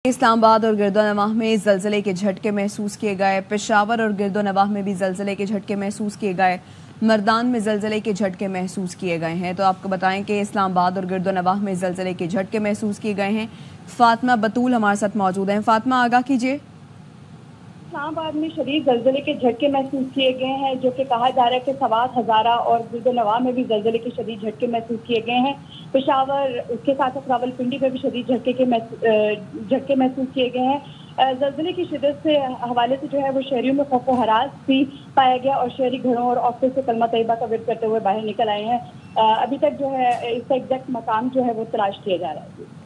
اسلام آباد اور گردونواح میں زلزلے کے جھٹکے محسوس کیے گئے۔ پشاور اور گردونواح میں بھی زلزلے کے جھٹکے محسوس کیے گئے۔ مردان میں زلزلے کے جھٹکے محسوس کیے گئے ہیں۔ تو آپ کو بتائیں کہ اسلام آباد اور گردونواح میں زلزلے کے جھٹکے محسوس کیے گئے ہیں۔ فاطمہ بطول ہمارے ساتھ موجود ہیں۔ فاطمہ، آگاہ کیجیے۔ اسلام آباد میں شدید زلزلے کے جھٹکے محسوس کیے گئے ہیں، جو کہ کہا جا رہا ہے کہ سوات ہزارہ اور گردونواح میں بھی زلزلے کے شدید جھٹکے محسوس کیے گئے ہیں۔ پشاور، اس کے ساتھ ساتھ راولپنڈی میں بھی شدید جھٹکے محسوس کیے گئے ہیں۔ زلزلے کی شدت سے حوالے سے جو ہے وہ شہریوں میں خوف و ہراس بھی پایا گیا اور شہری گھروں اور آفس سے کلمہ طیبہ کا ورد کرتے ہوئے باہر نکل آئے ہیں۔ ابھی تک جو ہے اس کا ایگزیکٹ مقام جو ہے وہ تلاش کیا جا رہا ہے۔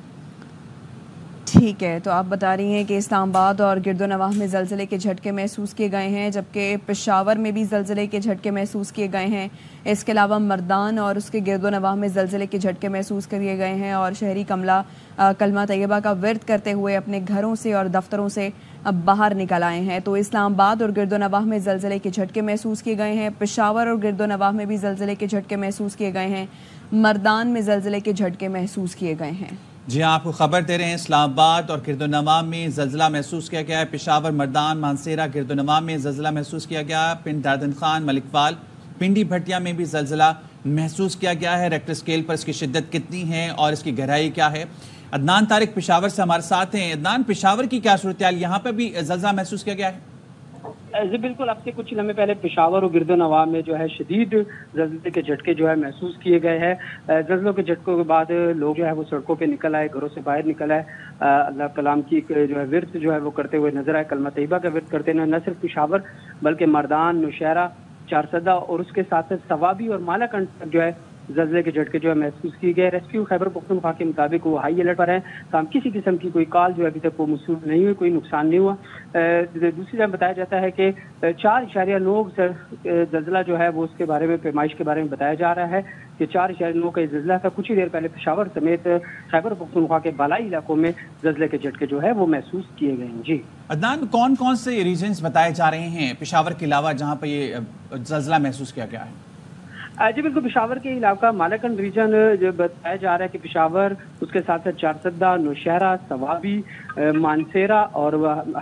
ٹھیک ہے، تو آپ بتا رہی ہیں کہ اسلام آباد اور گردونواح میں زلزلے کے جھٹکے محسوس کیے گئے ہیں، جبکہ پشاور میں بھی زلزلے کے جھٹکے محسوس کیے گئے ہیں۔ اس کے علاوہ مردان اور اس کے گردونواح میں زلزلے کے جھٹکے محسوس کیے گئے ہیں اور شہری کلمہ طیبہ کا ورد کرتے ہوئے اپنے گھروں سے اور دفتروں سے باہر نکل آئے ہیں۔ تو اسلام آباد اور گردونواح میں زلزلے کے جھٹکے محسوس کیے گئے ہیں۔ پشاور اور گردونواح میں بھی زلزلے کے جھٹکے محسوس کیے گئے ہیں۔ مردان میں زلزلے کے جھٹکے محسوس کیے گئے ہیں۔ جی ہاں، آپ کو خبر دے رہے ہیں، اسلام آباد اور گردونواح میں زلزلہ محسوس کیا گیا ہے۔ پشاور، مردان، مانسہرہ، گردونواح میں زلزلہ محسوس کیا گیا ہے۔ پنڈ دادن خان، ملک پال، پنڈی بھٹیا میں بھی زلزلہ محسوس کیا گیا ہے۔ ریکٹر اسکیل پر اس کی شدت کتنی ہے اور اس کی گہرائی کیا ہے؟ عدنان طارق پشاور سے ہمارے ساتھ ہیں۔ عدنان، پشاور کی کیا صورتحال؟ یہاں پہ بھی زلزلہ محسوس کیا گیا ہے؟ جی بالکل، اب سے کچھ لمحے پہلے پشاور اور گردونواح میں جو ہے شدید زلزلے کے جھٹکے جو ہے محسوس کیے گئے ہیں۔ زلزلوں کے جھٹکوں کے بعد لوگ جو ہے وہ سڑکوں پہ نکل آئے، گھروں سے باہر نکل آئے، اللہ کلام کی جو ہے ورد جو ہے وہ کرتے ہوئے نظر آئے، کلمہ طیبہ کا ورد کرتے ہوئے۔ نہ صرف پشاور بلکہ مردان، نوشہرہ، چارسدہ اور اس کے ساتھ ساتھ سوابی اور مالاکنڈ تک جو ہے زلزلے کے جھٹکے جو ہے محسوس کیے گئے۔ ریسکیو خیبر پختونخوا کے مطابق وہ ہائی الرٹ پر ہیں، تاہم کسی قسم کی کوئی کال جو ابھی تک وہ موصول نہیں ہوئی، کوئی نقصان نہیں ہوا۔ دوسری طرف بتایا جاتا ہے کہ 4.9 زلزلہ جو ہے وہ اس کے بارے میں، پیمائش کے بارے میں بتایا جا رہا ہے کہ 4.9 کا زلزلہ تھا۔ کچھ ہی دیر پہلے پشاور سمیت خیبر پختونخوا کے بالائی علاقوں میں زلزلے کے جھٹکے جو ہے وہ محسوس کیے گئے ہیں۔ جی عدنان، کون کون سے ریجنز بتائے جا رہے ہیں پشاور کے علاوہ جہاں پہ یہ زلزلہ محسوس کیا گیا ہے؟ جی بالکل، پشاور کے علاقہ مالاکنڈ ریجن جو بتایا جا رہا ہے کہ پشاور، اس کے ساتھ ساتھ چارسدہ، نوشہرہ، سوابی، مانسہرہ اور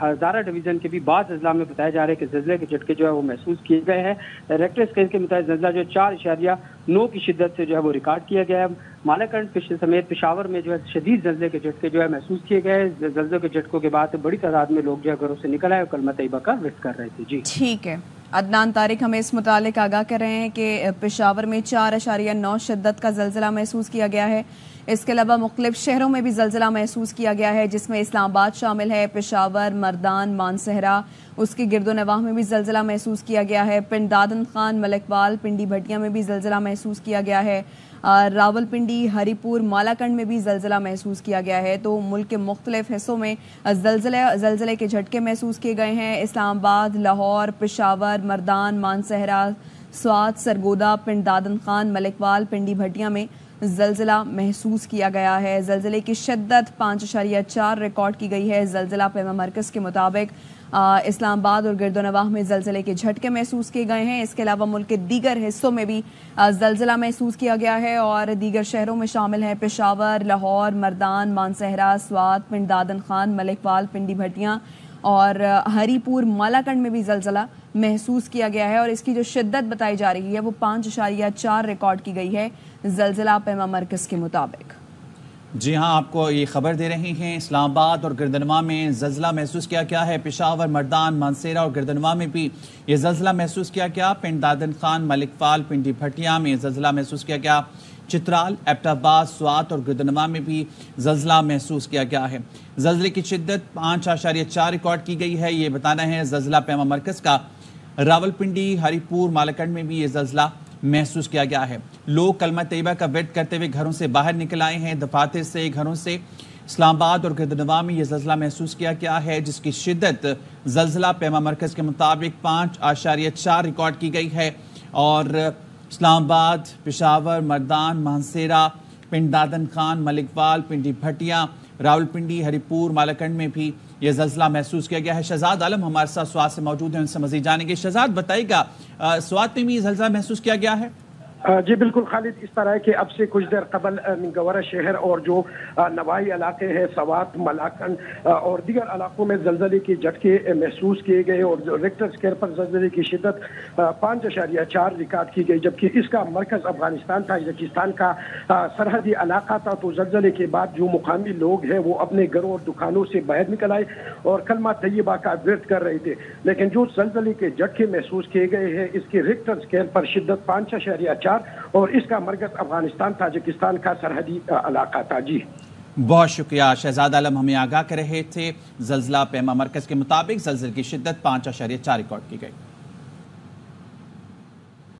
ہزارہ ڈویژن کے بھی بعض اضلاع میں بتایا جا رہا ہے کہ زلزلے کے جھٹکے جو ہے وہ محسوس کیے گئے ہیں۔ ریکٹر اسکیل کے مطابق زلزلہ جو 4.9 کی شدت سے جو ہے وہ ریکارڈ کیا گیا ہے۔ مالاکنڈ سمیت پشاور میں جو ہے شدید زلزلے کے جھٹکے جو ہے محسوس کیے گئے۔ زلزلے کے جھٹکوں کے بعد بڑی تعداد میں لوگ جو ہے گھروں سے نکل آئے اور کلمہ طیبہ کا ورد کر رہے تھے۔ جی ٹھیک ہے، عدنان طارق ہمیں اس متعلق آگاہ کر رہے ہیں کہ پشاور میں 4.9 شدت کا زلزلہ محسوس کیا گیا ہے۔ اس کے علاوہ مختلف شہروں میں بھی زلزلہ محسوس کیا گیا ہے، جس میں اسلام آباد شامل ہے۔ پشاور، مردان، مانسہرہ، اس کے گردونواح میں بھی زلزلہ محسوس کیا گیا ہے۔ پنڈ دادن خان، ملک پال، پنڈی بھٹیا میں بھی زلزلہ محسوس کیا گیا ہے۔ راولپنڈی، ہری پور، مالاکنڈ میں بھی زلزلہ محسوس کیا گیا ہے۔ تو ملک کے مختلف حصوں میں زلزلے کے جھٹکے محسوس کیے گئے ہیں۔ اسلام آباد، لاہور، پشاور، مردان، مانسہرہ، سوات، سرگودا، پنڈ دادن خان، ملک پال، پنڈی بھٹیا میں زلزلہ محسوس کیا گیا ہے۔ زلزلے کی شدت 5.4 ریکارڈ کی گئی ہے۔ زلزلہ پیما مرکز کے مطابق اسلام آباد اور گردونواح میں زلزلے کے جھٹکے محسوس کیے گئے ہیں۔ اس کے علاوہ ملک کے دیگر حصوں میں بھی زلزلہ محسوس کیا گیا ہے اور دیگر شہروں میں شامل ہیں پشاور، لاہور، مردان، مانسہرہ، سوات، پنڈ دادن خان، ملک پال، پنڈی بھٹیا اور ہری پور، مالاکنڈ میں بھی زلزلہ محسوس کیا گیا ہے اور اس کی جو شدت بتائی جا رہی ہے وہ 5.4 ریکارڈ کی گئی ہے زلزلہ پیما مرکز کے مطابق۔ جی ہاں، آپ کو یہ خبر دے رہے ہیں، اسلام آباد اور گردونواح میں زلزلہ محسوس کیا گیا ہے۔ پشاور، مردان، مانسہرہ اور گردونواح میں بھی یہ زلزلہ محسوس کیا گیا۔ پنڈ دادن خان، ملک پال، پنڈی بھٹیا میں زلزلہ محسوس کیا گیا۔ چترال، ایبٹ آباد، سوات اور گردونواح میں بھی زلزلہ محسوس کیا گیا ہے۔ زلزلے کی شدت 5.4 ریکارڈ کی گئی ہے، یہ بتانا ہے زلزلہ پیما مرکز کا۔ راولپنڈی، ہری پور، مالاکنڈ میں بھی یہ زلزلہ محسوس کیا گیا ہے۔ لوگ کلمہ طیبہ کا ورد کرتے ہوئے گھروں سے باہر نکل آئے ہیں، دفاتر سے، گھروں سے۔ اسلام آباد اور گردونواح میں یہ زلزلہ محسوس کیا گیا ہے، جس کی شدت زلزلہ پیما مرکز کے مطابق 5.4 ریکارڈ کی گئی ہے اور اسلام آباد، پشاور، مردان، مانسہرہ، پنڈ دادن خان، ملک پال، پنڈی بھٹیا، راولپنڈی، ہری پور، مالاکنڈ میں بھی یہ زلزلہ محسوس کیا گیا ہے۔ شہزاد عالم ہمارے ساتھ سوات سے موجود ہیں، ان سے مزید جانیں گے۔ شہزاد، بتائیے گا، سوات میں بھی یہ زلزلہ محسوس کیا گیا ہے؟ جی بالکل خالد، اس طرح ہے کہ اب سے کچھ دیر قبل منگورہ شہر اور جو نوائی علاقے ہیں، سوات، ملاکنڈ اور دیگر علاقوں میں زلزلے کے جھٹکے محسوس کیے گئے اور ریکٹر اسکیل پر زلزلے کی شدت 5.4 ریکارڈ کی گئی، جبکہ اس کا مرکز افغانستان تاجکستان کا سرحدی علاقہ تھا۔ تو زلزلے کے بعد جو مقامی لوگ ہیں وہ اپنے گھروں اور دکانوں سے باہر نکل آئے اور کلمہ طیبہ کا ورد کر رہے تھے، لیکن جو زلزلے کے جھٹکے محسوس کیے گئے ہیں اس کے ریکٹر اسکیل پر شدت 5.4 اور اس کا مرکز افغانستان تاجکستان کا سرحدی علاقہ تھا۔ جی بہت شکریہ شہزاد عالم، ہمیں آگاہ کر رہے تھے۔ زلزلہ پیما مرکز کے مطابق زلزلے کی شدت 5.4 ریکارڈ کی گئی۔